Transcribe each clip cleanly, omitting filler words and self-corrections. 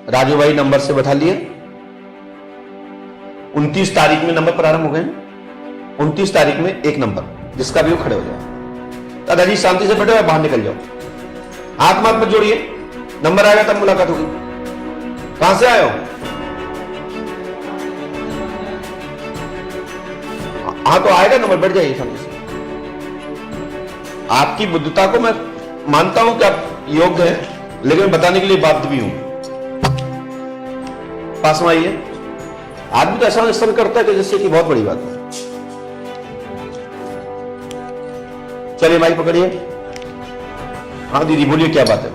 राजू भाई नंबर से बैठा लिए। 29 तारीख में नंबर प्रारंभ हो गए ना। 29 तारीख में एक नंबर जिसका भी वो खड़े हो जाए। दादाजी शांति से बैठो या बाहर निकल जाओ, हाथ मत जोड़िए, नंबर आएगा तब मुलाकात होगी। कहां से आए हो? हाँ तो आएगा नंबर, बैठ जाइए शांति से। आपकी बुद्धिता को मैं मानता हूं कि आप योग्य हैं, लेकिन बताने के लिए बाध्य भी हूं। पास में आइए। आदमी तो ऐसा सब करता है कि जैसे कि बहुत बड़ी बात है। चलिए माइक पकड़िए। हाँ दीदी बोलिए, क्या बात है?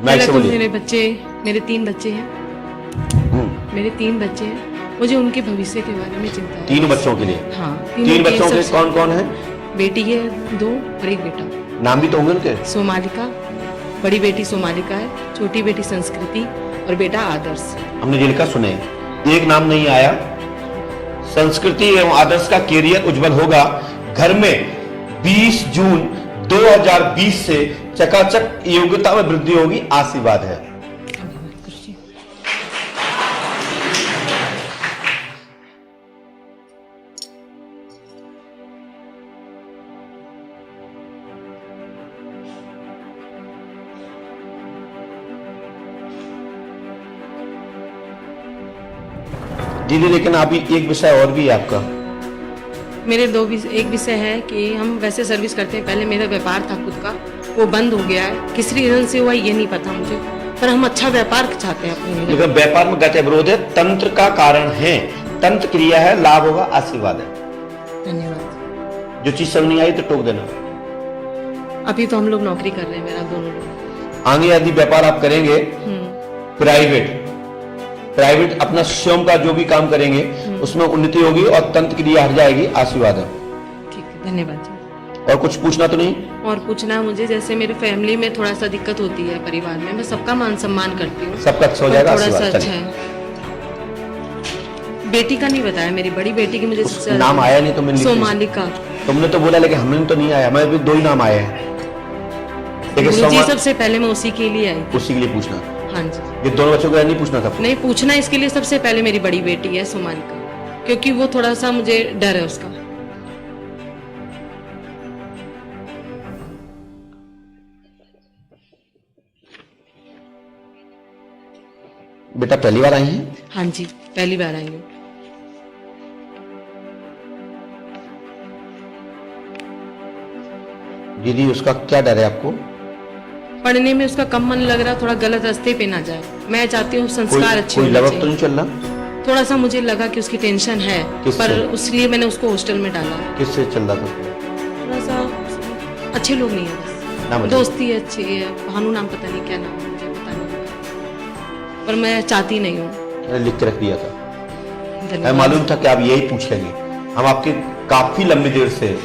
माइक से बोलिए। मेरे 3 बच्चे हैं। मेरे 3 बच्चे हैं। मुझे उनके भविष्य के बारे में चिंता है। 3 बच्चों के लिए? हाँ। 3 बच्चों के कौन कौन है? बेटी है 2 और एक बेटा। नाम भी तो होंगे उनके? सोमालिका, बड़ी बेटी सोमालिका है, छोटी बेटी संस्कृति और बेटा आदर्श। हमने जो लिखा सुने, एक नाम नहीं आया। संस्कृति एवं आदर्श का कैरियर उज्जवल होगा। घर में 20 जून 2020 से चकाचक योग्यता में वृद्धि होगी। आशीर्वाद है। दीदी लेकिन अभी एक विषय और भी है आपका। मेरे एक विषय है कि हम वैसे सर्विस करते हैं। पहले मेरा व्यापार था खुद का, वो बंद हो गया है। किस रीजन से हुआ ये नहीं पता मुझे, पर हम अच्छा व्यापार चाहते हैं अपने। लेकिन व्यापार में गति विरोध है, तंत्र का कारण है, तंत्र क्रिया है, लाभ होगा, आशीर्वाद है। धन्यवाद। जो चीज समझ नहीं आई तो टोक देना। अभी तो हम लोग नौकरी कर रहे हैं, मेरा दोनों लोग। आगे यदि व्यापार आप करेंगे प्राइवेट अपना स्वयं का जो भी काम करेंगे उसमें उन्नति होगी और तंत्र क्रिया हट जाएगी। आशीर्वाद है। ठीक है, धन्यवाद जी। और कुछ पूछना तो नहीं? और पूछना है मुझे, जैसे मेरे फैमिली में थोड़ा सा दिक्कत होती है परिवार में। मैं सबका मान सम्मान करती हूँ, सबका अच्छा हो जाएगा। थोड़ा सा अच्छा है। बेटी का नहीं बताया, मेरी बड़ी बेटी की मुझे सबसे नाम आया नहीं तो मैंने सोमालिका। तुमने तो बोला, लेकिन हमने तो नहीं आया। मैं भी 2 ही नाम आए हैं। जी सबसे पहले मैं उसी के लिए आई। उसी के लिए पूछना? हाँ जी। ये दोनों बच्चों को नहीं पूछना था? नहीं पूछना, इसके लिए सबसे पहले मेरी बड़ी बेटी है सोमालिका, क्योंकि वो थोड़ा सा मुझे डर है उसका। बेटा पहली बार आई हैं? हाँ जी, पहली बार आई हूँ। दीदी उसका क्या डर है आपको? पढ़ने में उसका कम मन लग रहा, थोड़ा गलत रास्ते पे ना जाए। मैं चाहती हूँ संस्कार अच्छे होने चाहिए। तो नहीं चल रहा? थोड़ा सा मुझे लगा कि उसकी टेंशन है, पर उसलिए मैंने उसको हॉस्टल में डाला। किससे चल रहा था? थोड़ा सा अच्छे लोग नहीं है, बस दोस्ती अच्छी है। भानु नाम पता नहीं क्या नाम है, मुझे पता नहीं, पर मैं चाहती नहीं हूँ। लिख के रख दिया था। मालूम था कि आप यही पूछ लेंगे। हम आपके काफी लंबी देर से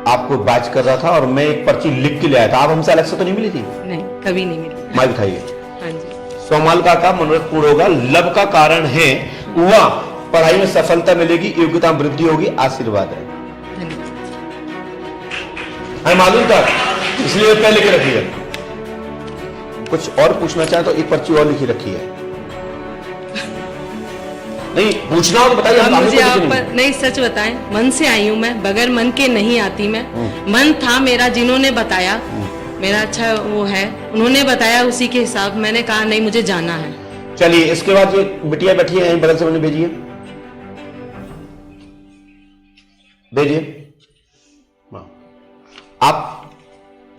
आपको बात कर रहा था और मैं एक पर्ची लिख के ले आया था। आप हमसे अलग से तो नहीं मिली थी? नहीं, कभी नहीं मिली। माइक उठाइए। हाँ जी। सोमालिका का मनोरथ पूर्ण होगा। लब का कारण है वहां पढ़ाई में सफलता मिलेगी, योग्यता में वृद्धि होगी। आशीर्वाद है। हमें मालूम था, इसलिए पहले लिख रखी है। कुछ और पूछना चाहे तो एक पर्ची और लिखी रखी है। नहीं पूछना हो तो बताइए। मुझे आप नहीं, सच बताएं, मन से आई हूँ मैं, बगैर मन के नहीं आती मैं। मन था मेरा, जिन्होंने बताया मेरा अच्छा वो है, उन्होंने बताया, उसी के हिसाब मैंने कहा नहीं मुझे जाना है। चलिए इसके बाद ये बिटिया बैठी है बगल से, मैंने भेजिए आप।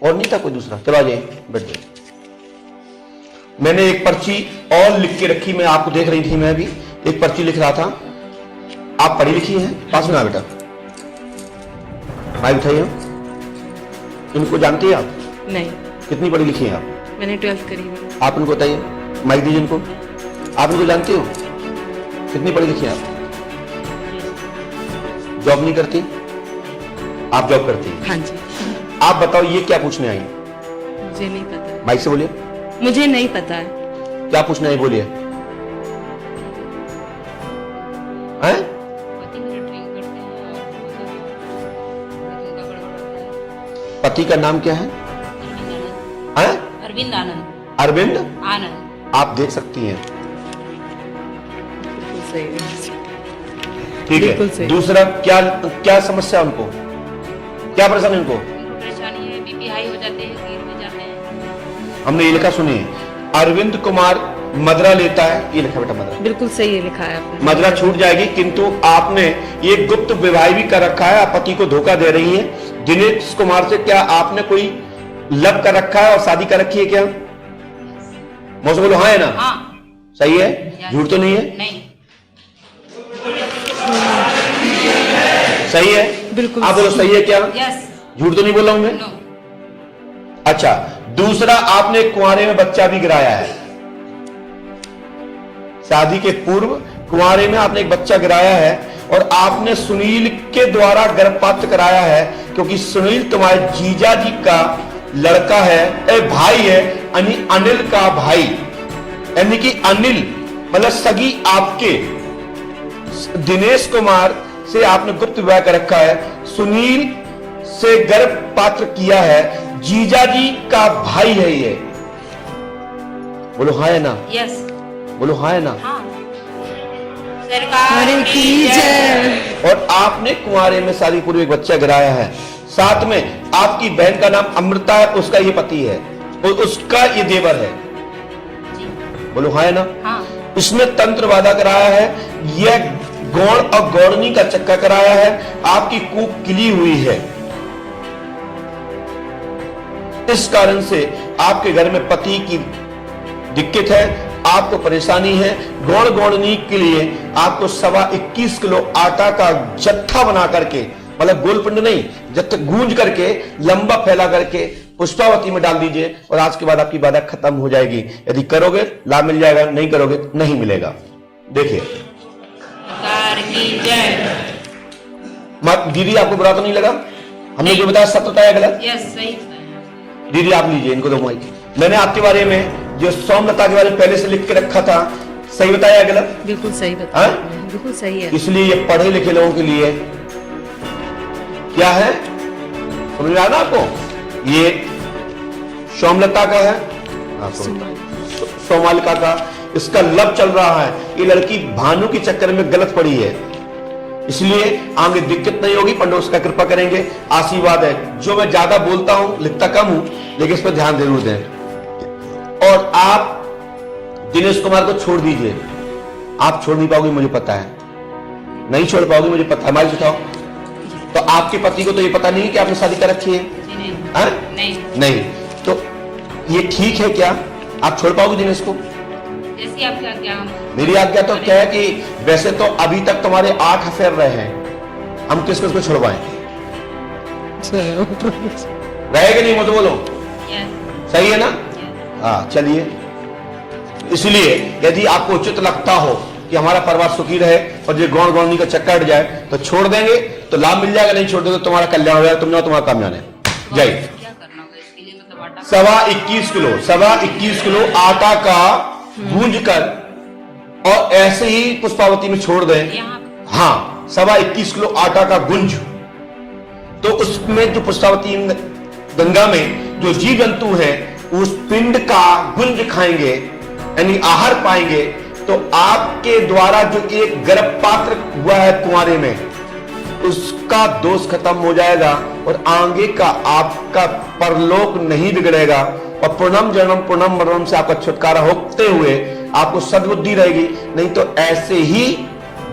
और नहीं था कोई दूसरा? चलो आ जाइए, बैठ जाइए। मैंने एक पर्ची और लिख के रखी, मैं आपको देख रही थी, मैं भी एक पर्ची लिख रहा था। आप पढ़ी लिखी हैं? पास में आ बेटा, माइक उठाइए। इनको जानती है आप? नहीं। कितनी पढ़ी लिखी हैं आप? मैंने 12th करी है। आप इनको बताइए, माइक दीजिए इनको। आप इनको जानती हो? कितनी पढ़ी लिखी हैं आप? जॉब नहीं करती? आप जॉब करती हैं? हाँ जी। आप बताओ ये क्या पूछने आई? मुझे नहीं पता। माइक से बोलिए। मुझे नहीं पता है। क्या पूछना है बोलिए। हैं? पति का नाम क्या है? अरविंद आनंद। अरविंद आनंद। आप देख सकती हैं। बिल्कुल सही है। ठीक बिल्कुल है। सही। दूसरा क्या क्या समस्या है उनको, क्या परेशानी है उनको? उनको परेशानी है, बीपी हाई हो जाते हैं, गिर में जाते हैं। हमने ये लिखा, सुनिए, अरविंद कुमार मदरा लेता है, ये लिखा बेटा मदरा। बिल्कुल सही है, लिखा है आपने। मदरा छूट जाएगी, किंतु आपने ये गुप्त विवाह भी कर रखा है, आप पति को धोखा दे रही हैं। दिनेश कुमार से क्या आपने कोई लव कर रखा है और शादी कर रखी है क्या? मुझसे बोलो हाँ है ना? हाँ। सही है, झूठ तो नहीं है? नहीं। सही है, बिल्कुल आप बोलो सही है क्या? यस। झूठ तो नहीं बोल रहा हूं मैं? नो। अच्छा, दूसरा, आपने कुंवारे में बच्चा भी गिराया है। शादी के पूर्व कुंवारे में आपने एक बच्चा गिराया है और आपने सुनील के द्वारा गर्भपात कराया है, क्योंकि सुनील तुम्हारे जीजा जी का लड़का है, भाई है, यानी अनिल का भाई, यानी कि अनिल मतलब सगी आपके दिनेश कुमार से आपने गुप्त विवाह कर रखा है, सुनील से गर्भपात किया है, जीजा जी का भाई है ये। बोलो हाँ है ना? यस। बोलो हाँ है ना? हाँ। सरकार की जय। और आपने कुंवारे में शादी पूर्व एक बच्चा गिराया है, साथ में आपकी बहन का नाम अमृता है, उसका ये पति है और उसका ये देवर है। बोलो हाँ है ना? हाँ। इसमें तंत्र वादा कराया है, यह गौड़ और गौड़नी का चक्का कराया है, आपकी कूप किली हुई है। इस कारण से आपके घर में पति की दिक्कत है, आपको परेशानी है। गौड़ गौड़नी के लिए आपको 21.25 किलो आटा का जत्था बना करके, मतलब गोलपिंड नहीं, जत्था गूंज करके लंबा फैला करके पुष्पावती में डाल दीजिए और आज के बाद आपकी बाधा खत्म हो जाएगी। यदि करोगे लाभ मिल जाएगा, नहीं करोगे नहीं मिलेगा। देखिए, सरकार की जय। दीदी आपको बुरा तो नहीं लगा? हमने जो बताया सब बताया गलत? यस, सही। दीदी आप लीजिए इनको, दो माइक। मैंने आपके बारे में जो सोमलता के बारे में पहले से लिख के रखा था, सही बताया गलत? बिल्कुल सही बताया हाँ? आपने, बिल्कुल सही है। इसलिए ये पढ़े लिखे लोगों के लिए क्या है, समझ में आया ना आपको? ये सोमलता का है, हाँ, सोमालिका का, इसका लब चल रहा है। ये लड़की भानु के चक्कर में गलत पड़ी है, इसलिए आगे दिक्कत नहीं होगी। पंडित उसका कृपा करेंगे, आशीर्वाद है। जो मैं ज्यादा बोलता हूं, लिखता कम हूं, लेकिन इस पर ध्यान जरूर दें। और आप दिनेश कुमार को छोड़ दीजिए, आप छोड़ नहीं पाओगे, मुझे पता है, नहीं छोड़ पाओगे, मुझे पता है। माइक उठाओ। तो आपके पति को तो ये पता नहीं कि आपने शादी कर रखी है? नहीं। नहीं। तो ये ठीक है क्या? आप छोड़ पाओगे दिनेश को? जैसी आपकी आज्ञा। मेरी आज्ञा तो क्या है कि वैसे तो अभी तक तुम्हारे 8 अफेयर रहे हैं, हम किस किस को छुड़वाएं? रहेगा नहीं, मुझे बोलो। यस। सही है ना? हाँ, चलिए। इसलिए यदि आपको उचित लगता हो कि हमारा परिवार सुखी रहे और जो गौड़ गौड़नी का चक्कर हट जाए तो छोड़ देंगे तो लाभ मिल जाएगा, नहीं छोड़ देंगे तो तुम्हारा कल्याण हो जाएगा, तुम जाओ, तुम्हारा काम जाने। जय। क्या करना होगा इसके लिए? मतलब आटा 21.25 किलो आटा का गूंज कर और ऐसे ही पुष्पावती में छोड़ दें। यहाँ हाँ, 21.25 किलो आटा का गुंज, तो उसमें जो पुष्पावती गंगा में जो जीव जंतु है उस पिंड का गुंज खाएंगे, यानी आहार पाएंगे, तो आपके द्वारा जो एक गर्भपात हुआ है कुंवारे में, उसका दोष खत्म हो जाएगा और आगे का आपका परलोक नहीं बिगड़ेगा और पूर्णम जन्म पूर्णम मरणम से आपका छुटकारा होते हुए आपको सद्बुद्धि रहेगी। नहीं तो ऐसे ही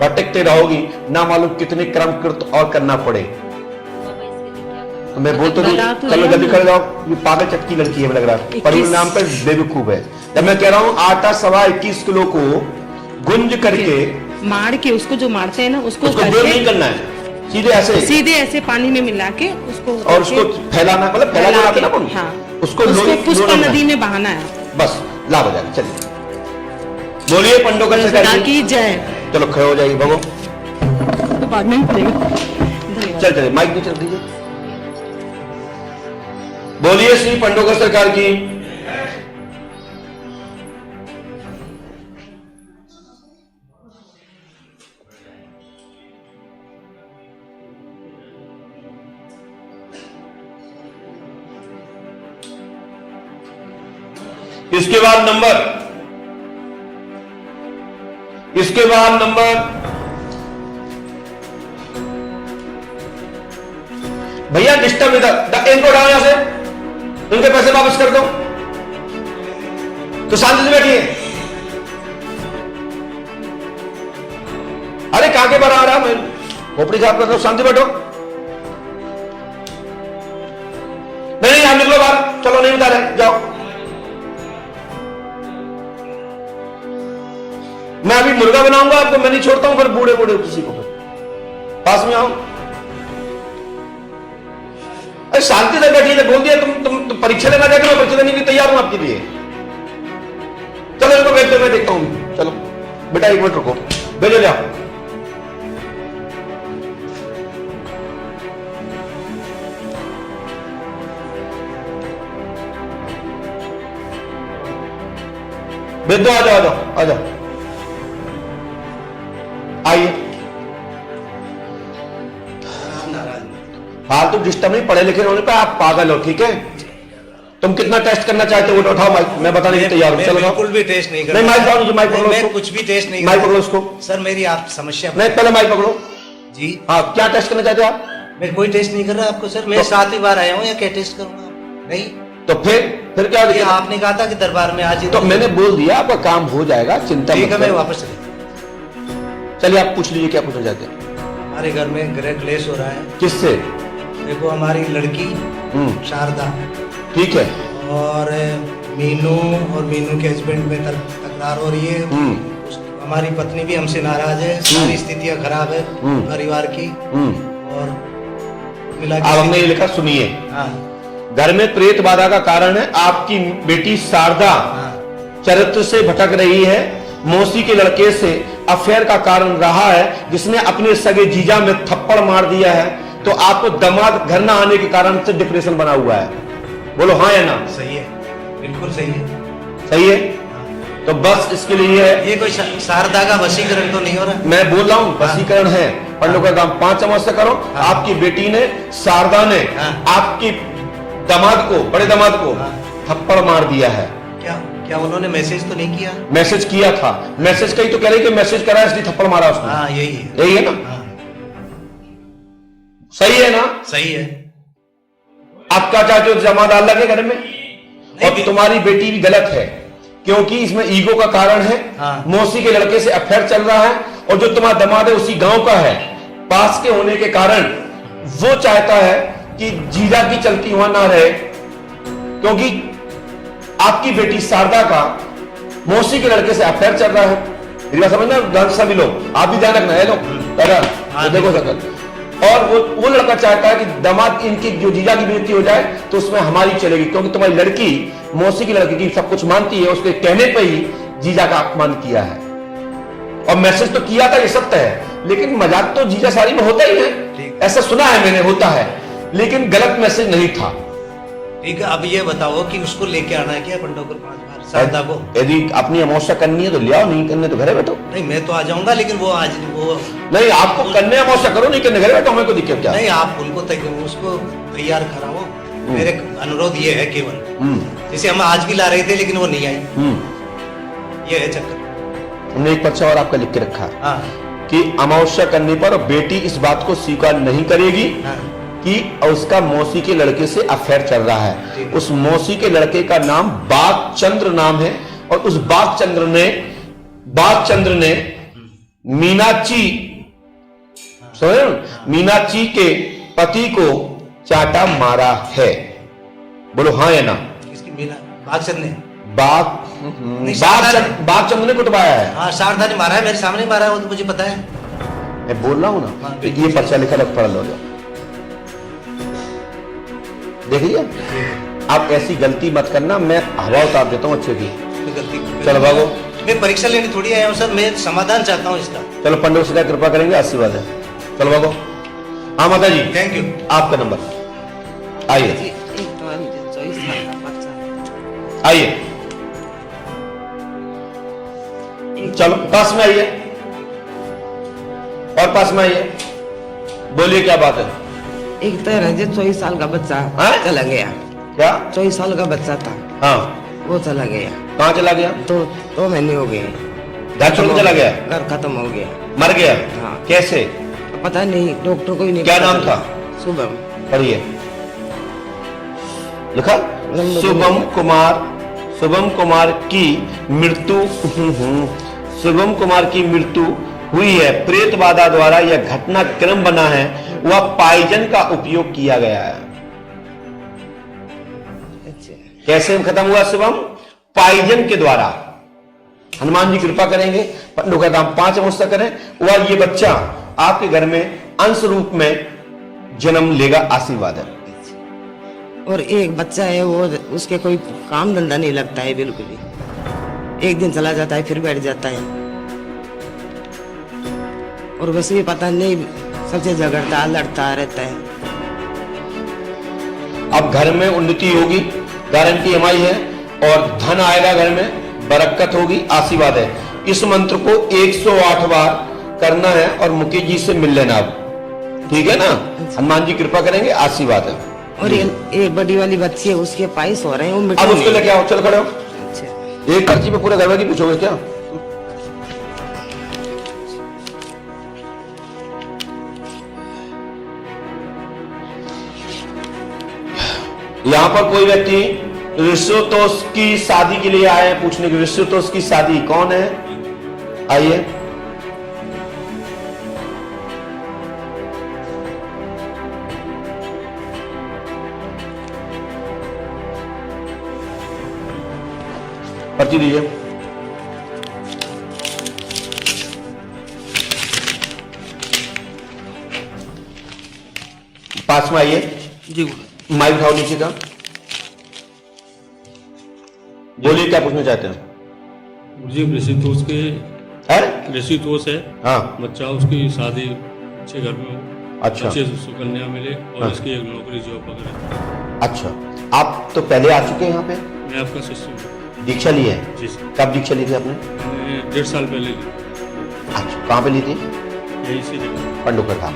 भटकते रहोगी, ना मालूम कितने कर्म कृत और करना पड़े। तो मैं बोलता हूँ चलो जल्दी कर जाओ, ये पागल चटकी लड़की है, लग रहा है परिणाम पे बेवकूफ है। जब मैं कह रहा हूँ आटा 21.25 किलो को गुंज करके मार के, उसको जो मारते हैं ना, उसको गोल नहीं करना है, सीधे ऐसे पानी में मिला के उसको और उसको फैलाना, मतलब फैलाना आते ना कौन? हाँ, उसको पुष्पा नदी में बहाना है, बस लाभ हो जाएगा। चलिए बोलिए पंडों का सरकार की जय। चलो खड़े हो जाइए भगो, तो बाद में पड़ेगा। चल माइक नहीं चल दीजिए। बोलिए श्री पंडों का सरकार की। इसके बाद नंबर इसके बाद नंबर, भैया डिस्टर्ब इधर, इनको उठाओ यहां से, इनके पैसे वापस कर दो। तो शांति से बैठिए। अरे कहां के बाहर आ रहा, मैं खोपड़ी साफ कर रहा हूं, शांति बैठो। नहीं आप निकलो बाहर, चलो नहीं बता रहे, जाओ। मैं अभी मुर्गा बनाऊंगा आपको, मैं नहीं छोड़ता हूं फिर बूढ़े बूढ़े किसी को। फिर पास में आओ। अरे शांति से बैठिए, बोल दिया तुम परीक्षा लेना चाहते हो, परीक्षा देने के लिए तैयार हूं आपके लिए। चलो इनको भेज दो, मैं देखता हूं। चलो बेटा 1 मिनट रुको, भेजो जाओ। भेज दो, आ जाओ आ जाओ आ जाओ, आइए। फालतू डिस्टर्ब नहीं, पढ़े लिखे होने पे आप पागल हो, ठीक है। तुम कितना टेस्ट करना चाहते हो, उठाओ माइक, मैं बताने के तैयार हूं। चलो बिल्कुल भी टेस्ट नहीं नहीं, माइक पकड़ो, माइक पकड़ो, मैं कुछ भी टेस्ट नहीं, माइक पकड़ो उसको। सर मेरी आप समस्या नहीं, पहले माइक पकड़ो जी। हाँ, क्या टेस्ट करना चाहते हो आप? मैं कोई टेस्ट नहीं कर रहा आपको सर, मैं 7वीं बार आया हूँ, या क्या टेस्ट करूंगा? नहीं, तो फिर क्या ये दिक्कत? आपने कहा था कि दरबार में आज ही, तो मैंने बोल दिया आपका काम हो जाएगा, चिंता ठीक मत है, मैं करो। वापस चलिए। चलिए आप पूछ लीजिए क्या पूछना चाहते हैं। हमारे घर में गृह क्लेश हो रहा है। किससे? देखो हमारी लड़की शारदा, ठीक है, और मीनू के हस्बैंड में तकरार हो रही है। हमारी पत्नी भी हमसे नाराज है, सारी स्थितियां खराब है परिवार की। और मिला अब हमने ये लिखा, सुनिए। हाँ घर में प्रेत बाधा का कारण है आपकी बेटी शारदा चरित्र से भटक रही है, मौसी के लड़के से अफेयर का कारण रहा है, जिसने अपने सगे जीजा में थप्पड़ मार दिया है। तो आपको दामाद घर ना आने के कारण से डिप्रेशन बना हुआ है। बोलो हाँ या ना? सही है, बिल्कुल सही है। सही है, तो बस इसके लिए है। ये कोई शारदा का वशीकरण तो नहीं हो रहा? मैं बोल रहा हूँ वशीकरण है, पंडों का काम 5 चम्मच से करो। आपकी बेटी ने, शारदा ने आपकी दामाद को, बड़े दामाद को थप्पड़ मार दिया है। क्या उन्होंने मैसेज तो नहीं किया? मैसेज किया था, मैसेज कही तो कह रही कि मैसेज करा इसलिए थप्पड़ मारा उसने। हाँ यही है, यही है ना? सही है ना? सही है। आप क्या चाहते हो, जमादार लगे घर में? और तुम्हारी बेटी भी गलत है, क्योंकि इसमें ईगो का कारण है। मौसी के लड़के से अफेयर चल रहा है, और जो तुम्हारा दामाद है उसी गांव का है, पास के होने के कारण वो चाहता है कि जीजा की चलती वहां ना रहे, क्योंकि आपकी बेटी शारदा का मौसी के लड़के से अफेयर चल रहा है। मेरी बात समझना ध्यान से सभी लोग, आप भी ध्यान रखना है लोग, देखो सकल। और वो लड़का चाहता है कि दामाद इनकी जो जीजा की बेइज्जती हो जाए तो उसमें हमारी चलेगी, क्योंकि तुम्हारी लड़की मौसी की लड़की की सब कुछ मानती है, उसके कहने पे ही जीजा का अपमान किया है। और मैसेज तो किया था, ये सत्य है, लेकिन मजाक तो जीजा सारी में होता ही है, ऐसा सुना है मैंने, होता है, लेकिन गलत मैसेज नहीं था। ठीक है, अब ये बताओ कि उसको लेके आना है क्या पंडोकर 5 बार शारदा को? यदि अपनी अमावस्या करनी है तो ले आओ, नहीं करने तो घरे बैठो। नहीं मैं तो आ जाऊंगा, लेकिन वो आज वो नहीं, आपको करने अमावस्या करो, नहीं करने घरे बैठो, हमें को दिक्कत क्या? नहीं, आप उनको उसको तैयार कराओ। मेरे अनुरोध ये है केवल, जैसे हम आज भी ला रहे थे लेकिन वो नहीं आई, ये है चक्कर। हमने एक पर्चा और आपका लिख के रखा हाँ कि अमावस्या करने पर बेटी इस बात को स्वीकार नहीं करेगी कि उसका मौसी के लड़के से अफेयर चल रहा है। उस मौसी के लड़के का नाम बागचंद्र नाम है, और उस बागचंद्र ने मीनाक्षी, मीनाक्षी के पति को चाटा मारा है। बोलो हाँ या ना? इसकी बागचंद्र ने बागचंद्र ने कुटवाया है। हाँ, शारदा ने मारा है, मेरे सामने मारा है, वो तो मुझे पता है। मैं बोल रहा हूं ना, ये पर्चा लिखा रख, पढ़ लो, देखिए। आप ऐसी गलती मत करना, मैं हवा उतार देता हूँ अच्छे की। चलो भागो, मैं परीक्षा लेने थोड़ी आया हूँ सर, मैं समाधान चाहता हूँ इसका। चलो पंडित से कृपा करेंगे, आशीर्वाद है। चलो भागो। हाँ माता जी, थैंक यू। आपका नंबर आइए, आइए, चलो पास में आइए, और पास में आइए, बोलिए क्या बात है? एक तरह से 24 साल का बच्चा चला गया। क्या? 24 साल का बच्चा था, हाँ, वो चला गया। कहाँ चला गया? 2 महीने हो गए। घर छोड़ के चला गया, घर खत्म हो गया, मर गया। हाँ। कैसे? पता नहीं, डॉक्टर को ही नहीं क्या पता नाम चला। था? शुभम। पढ़िए, लिखा शुभम कुमार की मृत्यु शुभम कुमार की मृत्यु हुई है। प्रेत बाधा द्वारा यह घटना क्रम बना है, वह पॉइजन का उपयोग किया गया है। अच्छा। कैसे खत्म हुआ शुभम? पॉइजन के द्वारा। हनुमान जी कृपा करेंगे, पंडों का काम 5 अवस्था करें, वह ये बच्चा आपके घर में अंश रूप में जन्म लेगा। आशीर्वाद है। और एक बच्चा है, वो उसके कोई काम धंधा नहीं लगता है बिल्कुल ही, एक दिन चला जाता है फिर बैठ जाता है, और वैसे भी पता नहीं सबसे झगड़ता लड़ता रहता है। अब घर में उन्नति होगी, गारंटी हमारी है, और धन आएगा घर में, बरकत होगी। आशीर्वाद है। इस मंत्र को 108 बार करना है और मुकेश जी से मिल लेना अब, ठीक है ना? हनुमान जी कृपा करेंगे। आशीर्वाद है। और ये बड़ी वाली बच्ची है, उसके पाइस हो रहे हैं, वो मिट्टी अब उसको में। लेके आओ, चल खड़े हो। अच्छा। एक पर्ची पे पूरे घर की पूछोगे क्या? यहां पर कोई व्यक्ति ऋषितोष की शादी के लिए आए हैं पूछने की। ऋषितोष की शादी कौन है? आइए। पर्ची दीजिए। पास में आइए जी। माइक उठाओ नीचे का। बोलिए, क्या पूछना चाहते हैं? जी, ऋषितोष के है? ऋषितोष है हाँ। बच्चा, उसकी शादी अच्छे घर में हो, अच्छा। अच्छे सुकन्या मिले, और हाँ। इसकी एक नौकरी जॉब वगैरह। अच्छा, आप तो पहले आ चुके हैं यहाँ पे? मैं आपका शिष्य हूँ। दीक्षा ली है? जी सर। कब दीक्षा ली थी आपने? मैंने 1.5 साल पहले ली, अच्छा, कहाँ पे ली थी? यही सी जगह। पंडुका धाम।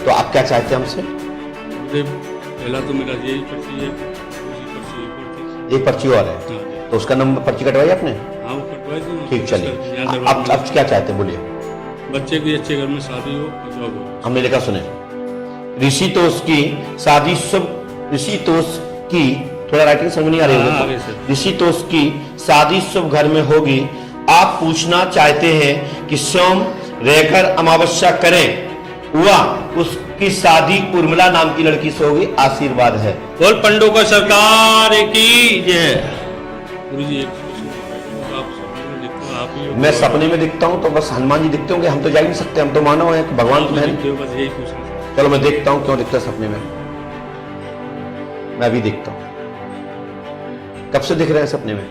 तो आप क्या चाहते हैं हमसे? मुझे पहला तो मेरा यही पर्ची है, दूसरी पर्ची एक और थी। एक पर्ची और है, हाँ जी। तो उसका नंबर पर्ची कटवाई आपने? हाँ, वो कटवाई थी। ठीक, चलिए। यहाँ दरबार अब में क्या चाहते हैं, बोलिए। बच्चे की अच्छे घर में शादी हो और जॉब हो। हमने लिखा, सुने। ऋषितोष की शादी शुभ, ऋषितोष की, थोड़ा राइटिंग समझ नहीं आ रही हाँ, है आगे से। ऋषितोष की शादी शुभ घर में होगी। आप पूछना चाहते हैं कि सोम रहकर अमावस्या करें, वह उसकी शादी उर्मिला नाम की लड़की से होगी। आशीर्वाद है। बोल पंडों का सरकार की जय। गुरुजी, एक प्रश्न, आप सपने में दिखते हो, आप ही हो? मैं सपने में दिखता हूं तो बस हनुमान जी दिखते होंगे, हम तो जा ही नहीं सकते, हम तो मानव हैं, भगवान तो है नहीं। दिखते हो, बस यही पूछना था। चलो मैं देखता हूं क्यों दिखता है सपने में। मैं अभी देखता हूं। कब से दिख रहे हैं सपने में?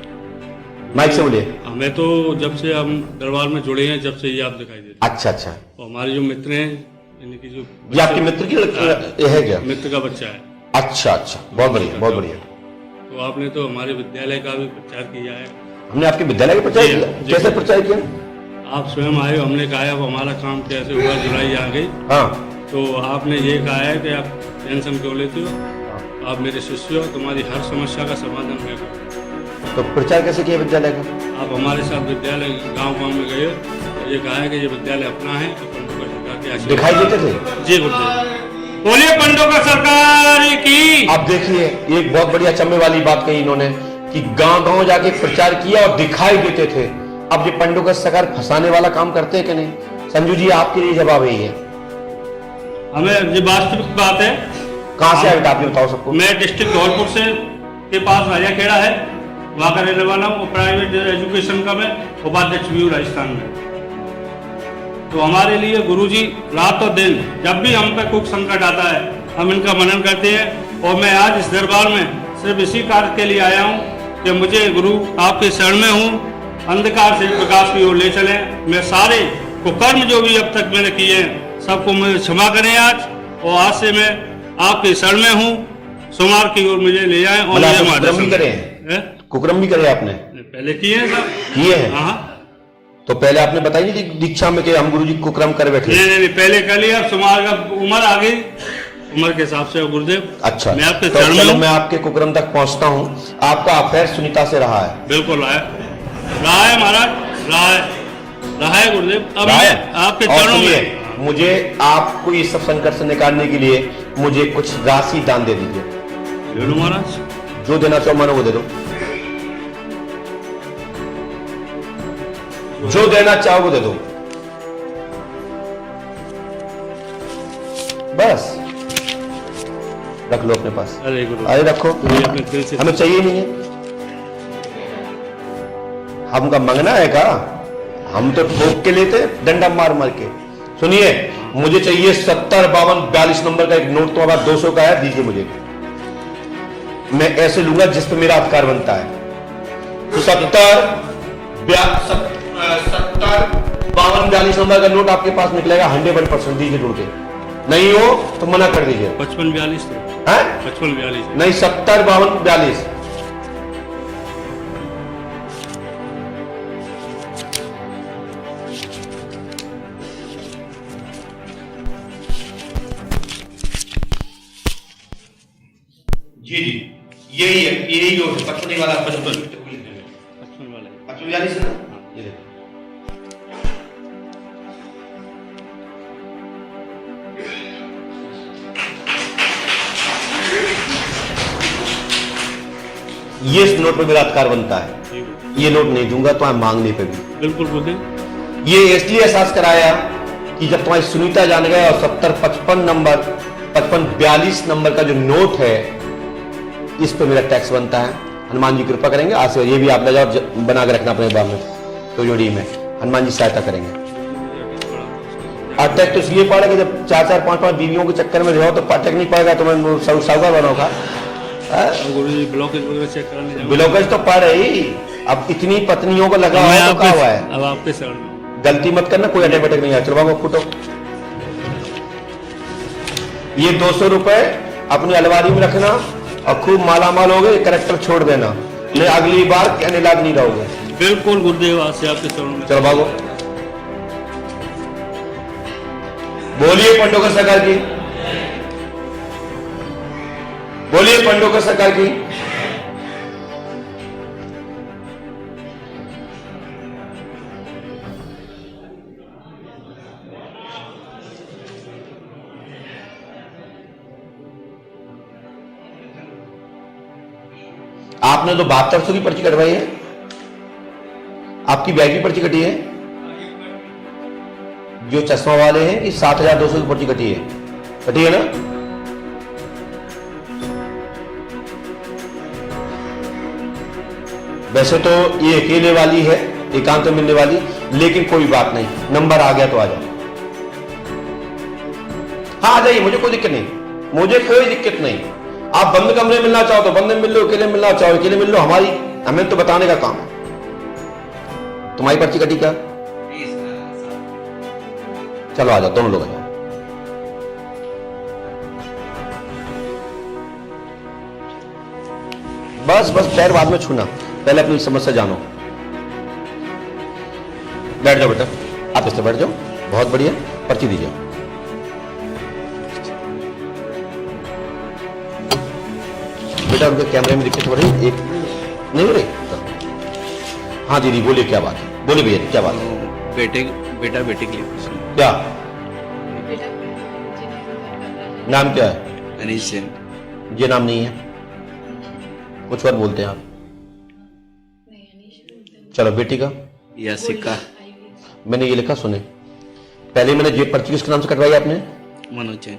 माइक से बोलिए। हमें तो जब से हम दरबार में जुड़े हैं, जब से ये आप दिखाई देते अच्छा अच्छा, हैं। और हमारे जो मित्र हैं, इनकी जो ये आपके मित्र की लड़की है क्या? मित्र का बच्चा है। अच्छा अच्छा, बहुत बढ़िया बहुत बढ़िया। तो आपने तो हमारे विद्यालय का भी प्रचार किया है। हमने आपके विद्यालय का प्रचार जी, किया? जी। कैसे प्रचार किया? आप स्वयं आए, हमने कहा अब हमारा काम कैसे हुआ, जुलाई आ गई, हाँ। तो आपने ये कहा है कि आप टेंशन क्यों लेते हो, आप मेरे शिष्य हो, तुम्हारी हर समस्या का समाधान मैं करूँ। तो प्रचार कैसे किया विद्यालय का? आप हमारे साथ विद्यालय गांव में गए, तो ये कहा है कि ये विद्यालय अपना है, तो पंडों का सरकार के आशीर्वाद। दिखाई देते थे? जी गुरुदेव। बोलिए पंडों का सरकार की। आप देखिए, एक बहुत बड़ी अचंभे वाली बात कही इन्होंने कि गांव गांव जाके प्रचार किया और दिखाई देते थे। अब ये पंडों का सरकार फंसाने वाला काम करते हैं कि नहीं? संजू जी, आपके लिए जवाब यही है। हमें ये वास्तविक बात है। कहां से आए बेटा, आपने बताओ सबको। मैं डिस्ट्रिक्ट धौलपुर से के पास राजा खेड़ा है, वहाँ का रहने वाला हूँ, और प्राइवेट एजुकेशन का मैं उपाध्यक्ष भी हूँ राजस्थान में। तो हमारे लिए गुरुजी रात और दिन जब भी हम पे कोई संकट आता है, हम इनका मनन करते हैं। और मैं आज इस दरबार में सिर्फ इसी कार्य के लिए आया हूँ कि मुझे गुरु आपके शरण में हूँ, अंधकार से प्रकाश की ओर ले चलें। मैं सारे कुकर्म जो भी अब तक मैंने किए हैं, सबको मुझे क्षमा करें आज, और आज से मैं आपके शरण में हूँ, सोमवार की ओर मुझे ले जाएं। और मुझे कुकर्म भी करे हैं? कुकर्म भी करे आपने? पहले किए हैं सब, किए हैं। हाँ। तो पहले आपने बताई नहीं थी दीक्षा में कि हम गुरुजी कुकर्म कर बैठे? नहीं, पहले कर लिया, अब सोमवार का उम्र आ गई, उम्र के हिसाब से गुरुदेव। अच्छा, मैं आपके तो शरण में चलो हूं। मैं आपके कुकर्म तक पहुंचता हूं। आपका अफेयर सुनीता से रहा है? बिल्कुल रहा है महाराज, रहा है। रहा है गुरुदेव। अब रहा मैं है? आपके और चरणों सुनिए, में मुझे आपको इस सब संकट से निकालने के लिए मुझे कुछ राशि दान दे दीजिए। ले लो महाराज। जो देना चाहो मानो वो दे दो, जो देना चाहो वो दे दो, बस रख लो अपने पास। अरे गुरु, अरे रखो, ये अपने दिल से हमें चाहिए नहीं है। हमका मंगना है का? हम तो ठोक के लेते डंडा मार मार के। सुनिए, मुझे चाहिए 70 52 42 नंबर का एक नोट, तो हमारा 200 का है, दीजिए मुझे। मैं ऐसे लूंगा जिस पे मेरा अधिकार बनता है। तो 70 52 42 नंबर का नोट आपके पास निकलेगा 100% दीजिए ढूंढ के। नहीं हो तो मना कर दीजिए। 55 42 थे। हैं? 55 42 नहीं, 70 52 42। जी जी, यही है, यही जो 55 वाला 55 55 वाले। 42 है ना? ये देखो। ये इस नोट पे मेरा अधिकार बनता है। ठीक है। ये नोट नहीं दूंगा तुम्हारे मांगने पे भी। बिल्कुल गुरुदेव। ये इसलिए एहसास कराया कि जब तुम्हारी सुनीता जान गए और 70 55 नंबर 55 42 नंबर का जो नोट है, इस पे मेरा टैक्स बनता है। हनुमान जी कृपा करेंगे, आज से ये भी आप ले जाओ, बना के रखना अपने बाग में तो जोड़ी में, हनुमान जी सहायता करेंगे। अटैक तो इसलिए पड़ा कि जब 4 5 5 बीवियों के चक्कर में रहो तो अटैक नहीं पड़ेगा, तो मैं साहूकार बनोगा। गुरु जी ब्लॉकेज वगैरह चेक कराने जाऊंगा। ब्लॉकेज तो पड़ रही, अब इतनी पत्नियों को लगा हुआ मैं है तो क्या हुआ है? अब आपके शरण में। गलती मत करना, कोई अटैक नहीं है। चलो बाबू फुटो। ये 200 रुपए अपनी अलमारी में रखना और खूब माला माल हो गए, करेक्टर छोड़ देना, नहीं अगली बार कहने लायक नहीं रहोगे। बिल्कुल गुरुदेव, आज से आपके शरण में। चलो भागो। बोलिए पंडोकर सरकार की, बोलिए पंडोकर सरकार की। आपने तो 7200 की पर्ची कटवाई है, आपकी बैग की पर्ची कटी है। जो चश्मा वाले हैं कि 7200 की पर्ची कटी है ना? वैसे तो ये अकेले वाली है, एकांत में मिलने वाली, लेकिन कोई बात नहीं, नंबर आ गया तो आ जाओ। हाँ आ जाइए, मुझे कोई दिक्कत नहीं, मुझे कोई दिक्कत नहीं। आप बंद कमरे मिलना चाहो तो बंद में मिल लो, अकेले मिलना चाहो अकेले मिल लो, हमें तो बताने का काम है। तुम्हारी पर्ची कटी क्या? चलो आ जाओ, दोनों लोग आ जाओ। बस बस पैर बाद में छूना, पहले अपनी समस्या जानो। बैठ जाओ बेटा, आप इस तरह बैठ जाओ, बहुत बढ़िया। पर्ची दीजिए। बेटा उनके कैमरे में दिक्कत हो रही, एक नहीं हो रही? हाँ दीदी बोलिए, क्या बात है? बोलिए भैया क्या बात है? बेटा बेटे के लिए पूछना। क्या बेटा मुझे नहीं कर रहा है। नाम क्या है? अनीश जैन। ये नाम नहीं है, कुछ और बोलते हैं आप। नहीं अनीश चलो बेटी का यासिका। मैंने ये लिखा, सुने। पहले मैंने जो पर्ची किसके नाम से कटवाई आपने? मनोज जैन।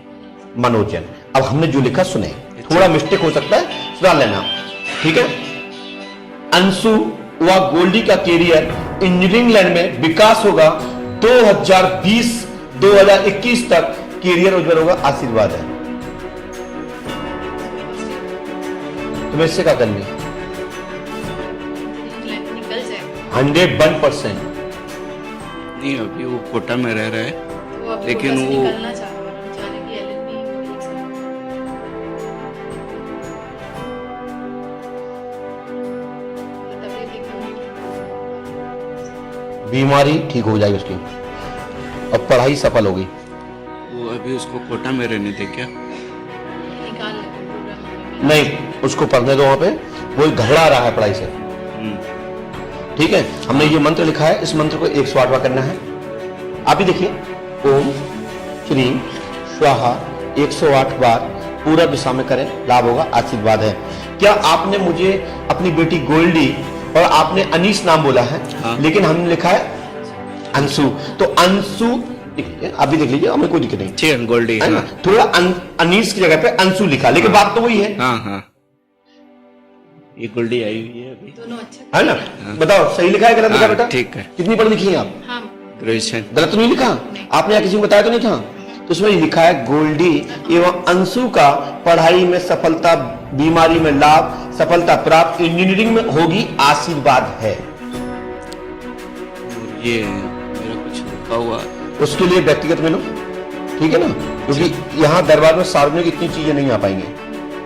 मनोज जैन। अब हमने जो लिखा सुने, थोड़ा मिस्टेक हो सकता है, सुधार लेना, ठीक है? अंशु व गोल्डी का कैरियर इंजीनियरिंग लाइन में विकास होगा। 2020-2021 तक कैरियर उज्जवल होगा, आशीर्वाद है। तुम्हें इससे क्या करनी? निकल जाए 101%। नहीं अभी वो कोटा में रह रहा है, तो अब लेकिन कोटा से वो- निकलना चाह रहा है, जाने की एलएलबी एक साल। तबीयत एकदम बीमारी ठीक हो जाएगी उसकी और पढ़ाई सफल होगी। वो अभी उसको कोटा में रहने दे क्या? निकाल लेते प्रोग्राम में। नहीं, उसको पढ़ने दो, वहां पे वो घबरा रहा है पढ़ाई से। ठीक है, हमने ये मंत्र लिखा है, इस मंत्र को 108 बार करना है। आप ही देखिए, ओम श्रीम स्वाहा 108 बार पूरा दिशा में करें, लाभ होगा, आशीर्वाद है। क्या आपने मुझे अपनी बेटी गोल्डी और आपने अनीस नाम बोला है, हाँ। लेकिन हमने लिखा है अंशु, तो अंशु अभी देख लीजिए, हमें कोई दिक्कत नहीं, ठीक है, गोल्डी। है ना, हाँ थोड़ा अनीस की जगह पे अंशु लिखा, लेकिन बात तो वही है, हाँ हाँ, ये गोल्डी आई हुई है अभी। है ना। बताओ सही लिखा है गलत लिखा हाँ, बेटा? ठीक है। कितनी पढ़ी लिखी हैं आप? हाँ ग्रेजुएशन। गलत तो नहीं लिखा? आपने यहाँ किसी को बताया तो नहीं था? तो उसमें लिखा है गोल्डी एवं अंशु का पढ़ाई में सफलता, बीमारी में लाभ, सफलता प्राप्त, इंजीनियरिंग में होगी, आशीर्वाद है। ये मेरा कुछ रुका हुआ। उसके लिए व्यक्तिगत मिलो, ठीक है ना, क्योंकि यहाँ दरबार में सार्वजनिक इतनी चीजें नहीं आ पाएंगी,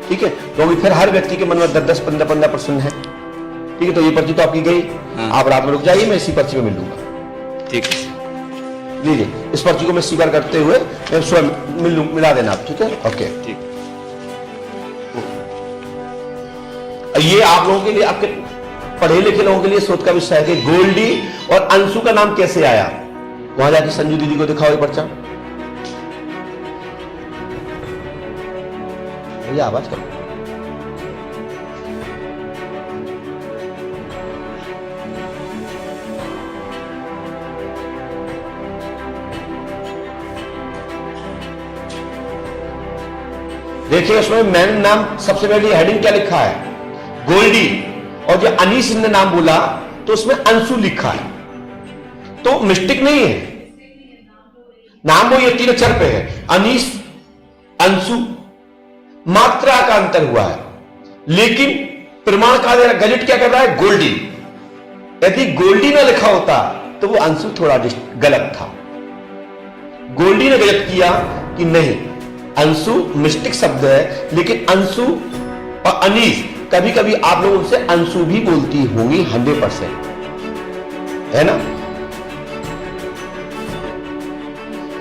ठीक है, क्योंकि फिर हर व्यक्ति के मन में 10-10, 15-15 प्रश्न है, ठीक है। तो ये पर्ची तो आपकी गई, हाँ। आप रात में रुक जाइए, मैं इसी पर्ची में मिल लूंगा, ठीक है, लीजिए इस पर्ची को मैं स्वीकार करते हुए मैं स्वयं मिला देना आप, ठीक है, ओके। ठीक। ये आप लोगों के लिए, आपके पढ़े लिखे लोगों के लिए सोच का विषय है कि गोल्डी और अंशु का नाम कैसे आया। वहां जाके संजू दीदी को दिखाओ ये पर्चा, भैया आवाज करो। देखिए उसमें मैंने नाम सबसे पहले हेडिंग क्या लिखा है, गोल्डी, और जो अनीस ने नाम बोला तो उसमें अंशु लिखा है, तो मिस्टेक नहीं है, नाम वो ये 3 अक्षर पे है, अनीस अंशु, मात्रा का अंतर हुआ है, लेकिन प्रमाण का गजट क्या कर रहा है, गोल्डी। यदि गोल्डी ना लिखा होता तो वो अंशु थोड़ा गलत था, गोल्डी ने गलत किया कि नहीं, अंशु मिस्टिक शब्द है, लेकिन अंशु और अनीस कभी कभी आप लोग उनसे अंशु भी बोलती होंगी, 100%, है ना।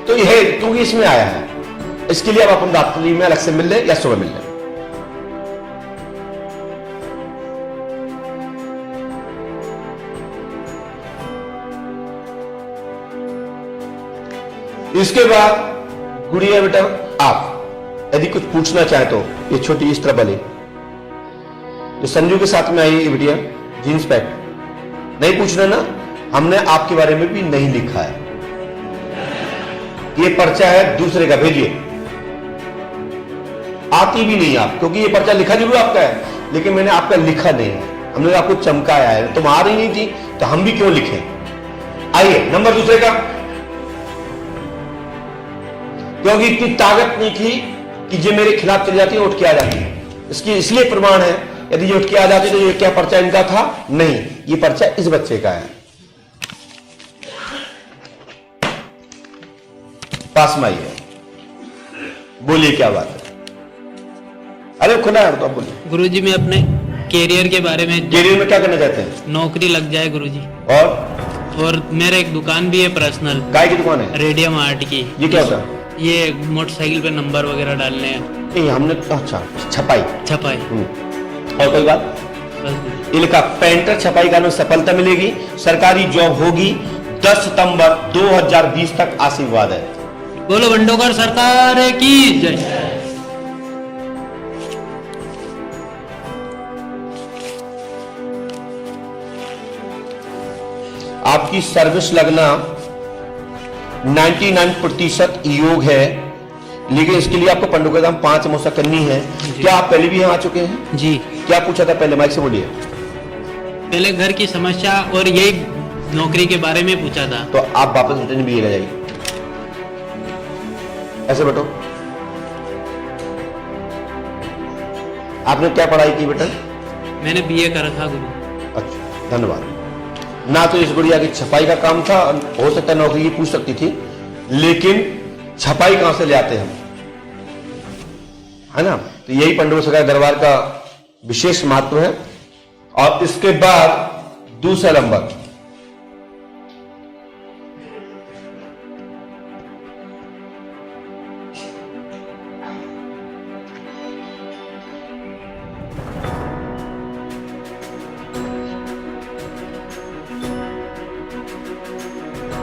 तो यह क्योंकि इसमें आया है, इसके लिए अब अपन रात्रि में अलग से मिल ले या सुबह मिल ले। इसके बाद गुड़िया बेटा, आप यदि कुछ पूछना चाहे तो ये छोटी इस तरह बने, जो संजू के साथ में आई ये बिटिया जींस पैंट, नहीं पूछना ना, हमने आपके बारे में भी नहीं लिखा है, ये पर्चा है दूसरे का, भेजिए। आती भी नहीं आप, क्योंकि ये पर्चा लिखा जरूर आपका है, लेकिन मैंने आपका लिखा नहीं है, हमने आपको चमकाया है, तुम आ रही नहीं थी तो हम भी क्यों लिखें। आइए नंबर दूसरे का, क्योंकि इतनी ताकत नहीं थी कि ये मेरे खिलाफ चली जाती है, उठ के आ जाती है, इसकी इसलिए प्रमाण है, यदि ये उठ के आ जाती तो ये क्या पर्चा इनका था, नहीं, ये पर्चा इस बच्चे का है। पास में आइए, बोलिए क्या बात है। अरे खुला है तो आप बोलिए। गुरुजी मैं अपने कैरियर के बारे में, कैरियर में क्या करना चाहते हैं? नौकरी लग जाए गुरुजी, और मेरा एक दुकान भी है पर्सनल, काय की दुकान है? रेडियम आर्ट की। ये क्या होता है? ये मोटरसाइकिल पे नंबर वगैरह डालने हैं, ये हमने, अच्छा, छपाई। छपाई, और कोई बात? बस। ये लिखा पेंटर छपाई का में सफलता मिलेगी, सरकारी जॉब होगी, 10 सितंबर 2020 तक, आशीर्वाद है। बोलो बंडोकर सरकार की जय। आपकी सर्विस लगना 99% योग है, लेकिन इसके लिए आपको पंडुकाधाम 5 अमावस्या करनी है। क्या आप पहले भी यहाँ आ चुके हैं? जी। क्या पूछा था पहले, माइक से बोलिए। पहले घर की समस्या और यही नौकरी के बारे में पूछा था। तो आप वापस रिटर्न भी ले जाइए, ऐसे बैठो। आपने क्या पढ़ाई की बेटा? मैंने बीए करा था गुरु। अच्छा, धन्यवाद। ना तो इस गुड़िया की छपाई का काम था, हो सकता है नौकरी की पूछ सकती थी, लेकिन छपाई कहां से ले आते हम, है ना। तो यही पंडुका सरकार दरबार का विशेष महत्व है। और इसके बाद दूसरा नंबर,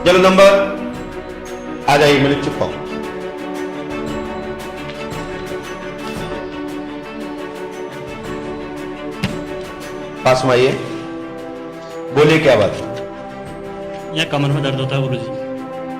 चलो नंबर आ जाइए, मैं लिख चुका हूं। पास में आइए, बोलिए क्या बात। या कमर में दर्द होता है गुरुजी।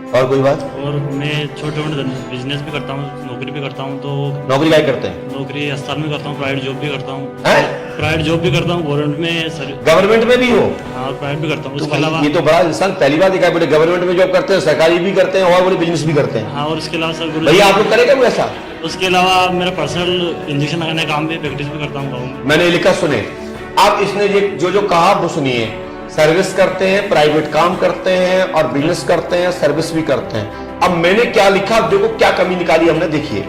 और कोई बात? और मैं छोटे मोटे बिजनेस भी करता हूँ, नौकरी भी करता हूँ। तो नौकरी क्या करते हैं? नौकरी अस्पताल में करता हूँ, प्राइवेट जॉब भी करता हूँ। हैं? प्राइवेट जॉब भी करता हूँ, गवर्नमेंट में गवर्नमेंट में भी हो? हाँ, प्राइवेट भी करता हूँ। तो उसके अलावा ये तो बड़ा इंसान पहली बार दिखा है, बोले गवर्नमेंट में जॉब करते हैं, सरकारी भी करते हैं और बोले बिजनेस भी करते हैं। हाँ, और उसके अलावा सर गुरु भैया आप लोग करेंगे वो ऐसा? उसके अलावा मेरा पर्सनल इंजेक्शन लगाने का काम भी, प्रैक्टिस भी करता हूँ गाँव में। मैंने लिखा, सुने आप, इसने जो कहा वो सुनिए। सर्विस करते हैं, प्राइवेट काम करते हैं और बिजनेस करते हैं, सर्विस भी करते हैं। अब मैंने क्या लिखा, देखो क्या कमी निकाली हमने, देखिए।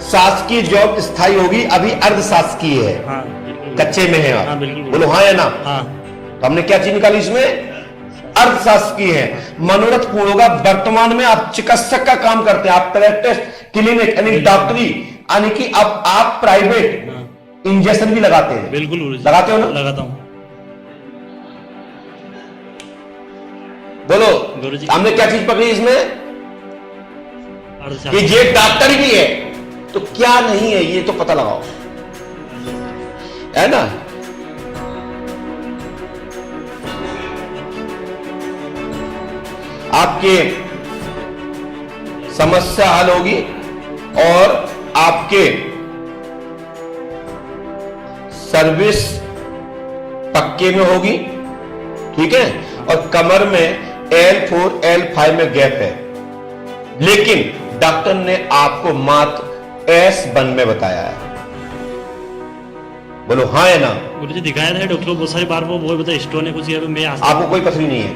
शासकीय जॉब स्थायी होगी, अभी अर्ध शासकीय है। हाँ, बिल्कुल। कच्चे में है आप? हाँ, बिल्कुल। बोलो हाँ या ना? हाँ। तो हमने क्या चीज निकाली इसमें? अर्ध शासकीय है। मनोरथ पूर्ण होगा, वर्तमान में आप चिकित्सक का काम करते हैं, आप प्रैक्टिस क्लिनिक यानी डॉक्टरी, यानी कि अब आप प्राइवेट इंजेक्शन भी लगाते हैं? बिल्कुल गुरुजी। लगाते हो ना? लगाता हूँ। बोलो गुरुजी। हमने क्या चीज पकड़ी इसमें कि ये डॉक्टर भी है, तो क्या नहीं है ये तो पता लगाओ, है ना? आपके समस्या हल होगी और आपके सर्विस पक्के में होगी, ठीक है। और कमर में L4 L5 में गैप है, लेकिन डॉक्टर ने आपको मात्र S1 में बताया है। बोलो हाँ या ना? गुरुजी दिखाया था डॉक्टर को बहुत सारी बार, वो बता स्टोन है कुछ, मैं आपको कोई पथरी नहीं है?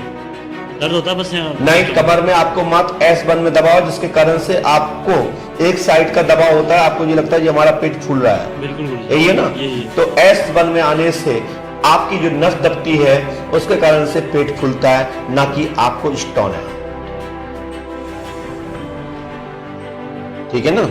दर्द होता है बस नहीं, कमर में आपको मात्र S1 में दबाव, जिसके कारण से आपको एक साइड का दबाव होता है, आपको ये लगता है कि हमारा पेट फूल रहा है। बिल्कुल गुरुजी। यही है ना? यही। तो S1 में आने से आपकी जो नस दबती है उसके कारण से पेट फूलता है, ना कि आपको स्टोन है, ठीक है ना?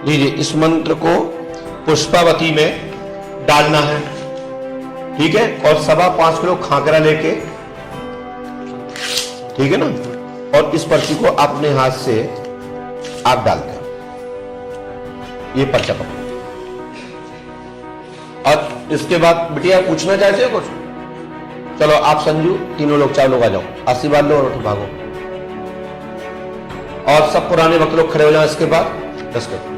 लीजिए, इस मंत्र को पुष्पावती में डालना है, ठीक है। और 5.25 किलो खाकरा लेके, ठीक है ना। और इस पर्ची को अपने हाथ से आप डाल दें, ये पर्चा पकड़ो। और इसके बाद बिटिया पूछना चाहते हो कुछ? चलो आप संजू, तीनों लोग, 4 लोग आ जाओ, आशीर्वाद लो और भागो। और सब पुराने वक्त लोग खड़े हो जाओ, इसके बाद 10 करो।